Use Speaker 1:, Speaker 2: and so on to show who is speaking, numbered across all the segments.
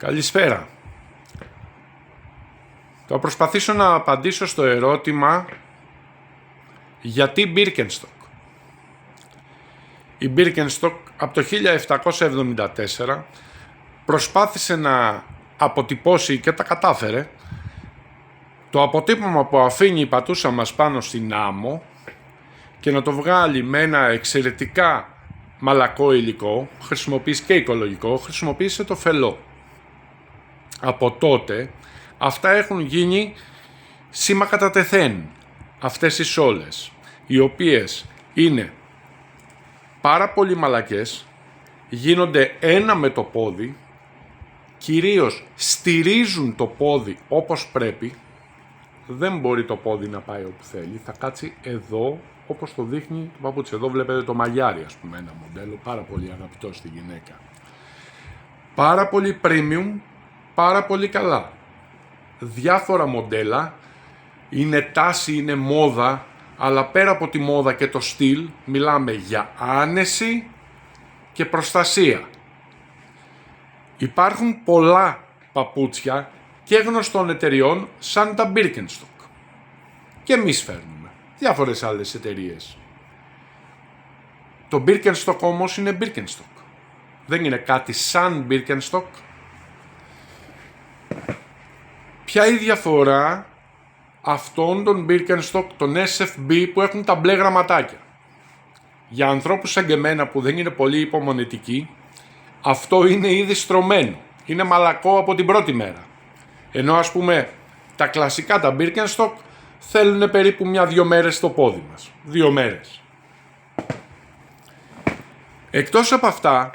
Speaker 1: Καλησπέρα. Θα προσπαθήσω να απαντήσω στο ερώτημα γιατί Birkenstock. Η Birkenstock από το 1774 προσπάθησε να αποτυπώσει και τα κατάφερε το αποτύπωμα που αφήνει η πατούσα μας πάνω στην άμμο και να το βγάλει με ένα εξαιρετικά μαλακό υλικό, χρησιμοποίησε και οικολογικό, χρησιμοποίησε το φελό. Από τότε αυτά έχουν γίνει σήμα κατά τεθέν, αυτές οι σόλες, οι οποίες είναι πάρα πολύ μαλακές, γίνονται ένα με το πόδι, κυρίως στηρίζουν το πόδι όπως πρέπει, δεν μπορεί το πόδι να πάει όπου θέλει, θα κάτσει εδώ όπως το δείχνει το παπούτσι. Εδώ βλέπετε το μαλλιάρι, ας πούμε, ένα μοντέλο πάρα πολύ αγαπητό στη γυναίκα. Πάρα πολύ premium, πάρα πολύ καλά. Διάφορα μοντέλα, είναι τάση, είναι μόδα, αλλά πέρα από τη μόδα και το στυλ, μιλάμε για άνεση και προστασία. Υπάρχουν πολλά παπούτσια και γνωστών εταιριών σαν τα Birkenstock. Και εμείς φέρνουμε διάφορες άλλες εταιρείες. Το Birkenstock όμως είναι Birkenstock. Δεν είναι κάτι σαν Birkenstock. Ποια η διαφορά αυτών των Birkenstock, των SFB που έχουν τα μπλε γραμματάκια? Για ανθρώπους σαν και εμένα που δεν είναι πολύ υπομονετικοί, αυτό είναι ήδη στρωμένο. Είναι μαλακό από την πρώτη μέρα. Ενώ ας πούμε τα κλασικά, τα Birkenstock, θέλουν περίπου 1-2 μέρες στο πόδι μας. 2 μέρες. Εκτός από αυτά,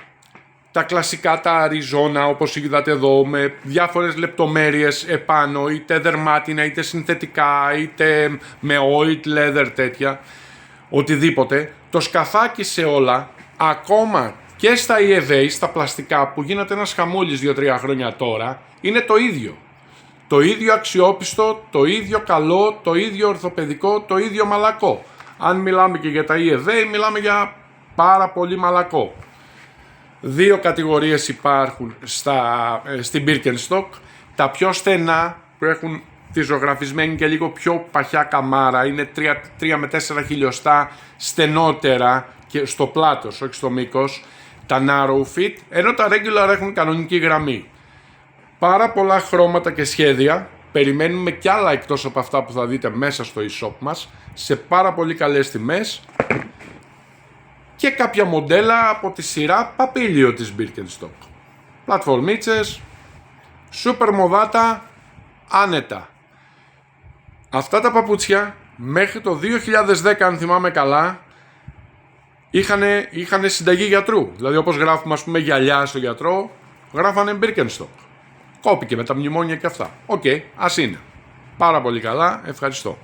Speaker 1: τα κλασικά, τα Arizona, όπως είδατε εδώ, με διάφορες λεπτομέρειες επάνω, είτε δερμάτινα, είτε συνθετικά, είτε με oil leather τέτοια, οτιδήποτε, το σκαφάκι σε όλα, ακόμα και στα EVA, στα πλαστικά, που γίνεται ένας χαμούλης 2-3 χρόνια τώρα, είναι το ίδιο. Το ίδιο αξιόπιστο, το ίδιο καλό, το ίδιο ορθοπαιδικό, το ίδιο μαλακό. Αν μιλάμε και για τα EVA, μιλάμε για πάρα πολύ μαλακό. 2 κατηγορίες υπάρχουν στην Birkenstock. Τα πιο στενά, που έχουν τη ζωγραφισμένη και λίγο πιο παχιά καμάρα, είναι 3 με 4 χιλιοστά στενότερα και στο πλάτος, όχι στο μήκος, τα narrow fit, ενώ τα regular έχουν κανονική γραμμή. Πάρα πολλά χρώματα και σχέδια, περιμένουμε κι άλλα εκτός από αυτά που θα δείτε μέσα στο e-shop μας, σε πάρα πολύ καλές τιμές, και κάποια μοντέλα από τη σειρά παπίλιο της Birkenstock. Πλατφορμίτσες, σούπερ μοδάτα, άνετα. Αυτά τα παπούτσια μέχρι το 2010, αν θυμάμαι καλά, είχανε συνταγή γιατρού. Δηλαδή όπως γράφουμε, ας πούμε, γυαλιά στο γιατρό, γράφανε Birkenstock. Κόπηκε με τα μνημόνια και αυτά. Οκ, ας είναι. Πάρα πολύ καλά, ευχαριστώ.